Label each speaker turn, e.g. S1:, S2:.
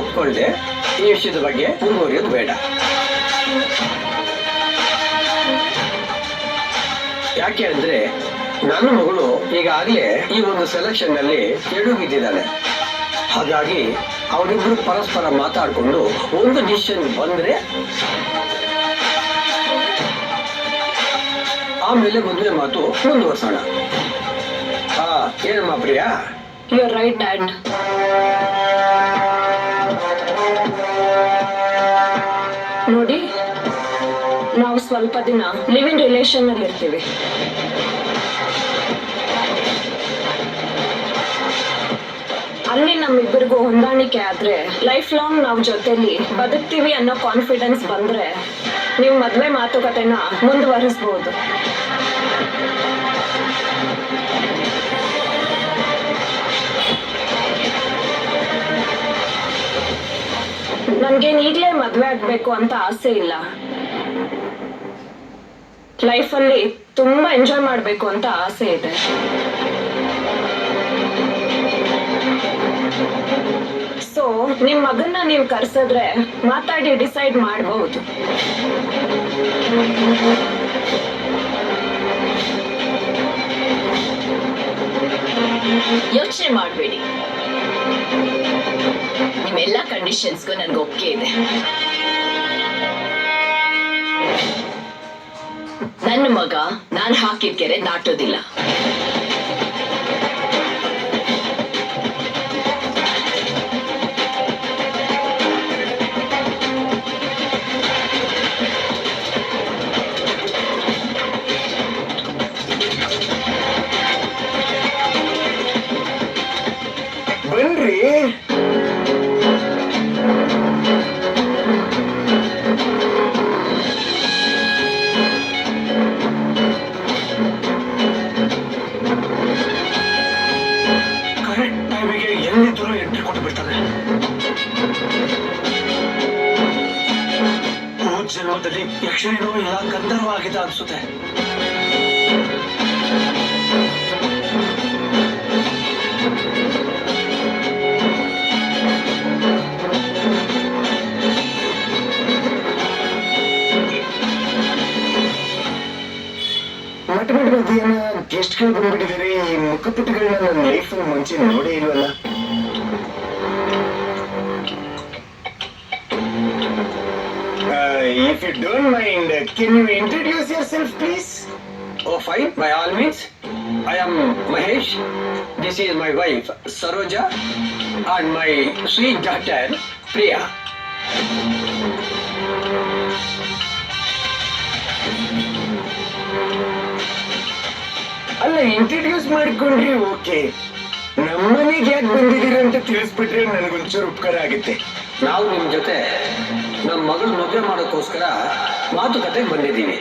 S1: ಒಪ್ಕೊಳ್ಳದೆ ಈ ವಿಷಯದ ಬಗ್ಗೆ ಮುಂದುವರಿಯೋದು ಬೇಡ. ಯಾಕೆ ಅಂದ್ರೆ ನನ್ನ ಮಗಳು ಈಗಾಗಲೇ ಈ ಒಂದು ಸೆಲೆಕ್ಷನ್ ನಲ್ಲಿ ಬಿದ್ದಿದ್ದಾಳೆ. ಹಾಗಾಗಿ ಅವರಿಬ್ರು ಪರಸ್ಪರ ಮಾತಾಡಿಕೊಂಡು ಒಂದು ಡಿಸಿಷನ್ ಬಂದ್ರೆ ಆಮೇಲೆ ಮದುವೆ ಮಾತು ಮುಂದುವರ್ಸೋಣ. ಏನಮ್ಮ Priya?
S2: You are right dad. ನೋಡಿ, ನಾವು ಸ್ವಲ್ಪ ದಿನ ಲಿವ್ ಇನ್ ರಿಲೇಷನ್ ಅಲ್ಲಿ ಇರ್ತೀವಿ. ಅಲ್ಲಿ ನಮ್ಮಿಬ್ಬರಿಗೂ ಹೊಂದಾಣಿಕೆ ಆದ್ರೆ ಲೈಫ್ ಲಾಂಗ್ ನಾವು ಜೊತೆಲಿ ಬದುಕ್ತೀವಿ ಅನ್ನೋ ಕಾನ್ಫಿಡೆನ್ಸ್ ಬಂದ್ರೆ ನೀವು ಮದ್ವೆ ಮಾತುಕತೆನ ಮುಂದುವರಿಸಬಹುದು. ನನ್ಗೇನ್ ಈಗ್ಲೇ ಮದ್ವೆ ಆಗ್ಬೇಕು ಅಂತ ಆಸೆ ಇಲ್ಲ. ಲೈಫಲ್ಲಿ ತುಂಬಾ ಎಂಜಾಯ್ ಮಾಡ್ಬೇಕು ಅಂತ ಆಸೆ ಇದೆ. ಸೊ ನಿಮ್ ಮಗನ್ನ ನೀವು ಕರ್ಸಿದ್ರೆ ಮಾತಾಡಿ ಡಿಸೈಡ್ ಮಾಡಬಹುದು.
S3: ಯೋಚನೆ ಮಾಡಬೇಡಿ, ನಿಮ್ಮೆಲ್ಲ ಕಂಡೀಷನ್ಸ್ಗೂ ನನ್ಗೆ ಒಪ್ಪಿಗೆ ಇದೆ. ನನ್ನ ಮಗ ನಾನು ಹಾಕಿದ ಕೆರೆ ದಾಟೋದಿಲ್ಲ.
S1: ಬನ್ರಿ. ಕರೆಕ್ಟ್ ಟೈಮಿಗೆ ಎಲ್ಲಿದ್ದರೂ ಎಂಟ್ರಿ ಕೊಟ್ಟು ಬಿಡ್ತಾನೆ. ಜನ್ಮದಲ್ಲಿ ಯಕ್ಷಿಣೋ ಇಲ್ಲ ಗಂಧರ್ವ ಆಗಿದೆ ಅನ್ಸುತ್ತೆ. ಮಟಮಟನ ಗೆಸ್ಟ್ಗಳು ಬಂದ್ಬಿಟ್ಟಿದ್ದಾರೆ. ಈ ಮುಖಪುಟಗಳನ್ನ ನನ್ನ ಲೈಫ್ ಮುಂಚೆ ನೋಡೇ ಇಲ್ವಲ್ಲ. If you don't mind, can you introduce yourself, please? Oh, fine. By all means. I am Mahesh. This is my wife, Saroja, and my sweet daughter, Priya. ಅಲ್ಲ, ಇಂಟ್ರಡ್ಯೂಸ್ ಮಾಡಿಕೊಂಡ್ರಿ ಓಕೆ. ನಮ್ಮನೆಗೆ ಯಾಕೆ ಬಂದಿದ್ದೀರಿ ಅಂತ ತಿಳಿಸ್ಬಿಟ್ರೆ ನನಗೊಂಚೂರು ಉಪಕಾರ ಆಗುತ್ತೆ. ನಾವು ನಿಮ್ ಜೊತೆ ನಮ್ಮ ಮಗಳು ಮದುವೆ ಮಾಡೋಕ್ಕೋಸ್ಕರ ಮಾತುಕತೆಗೆ ಬಂದಿದ್ದೀವಿ.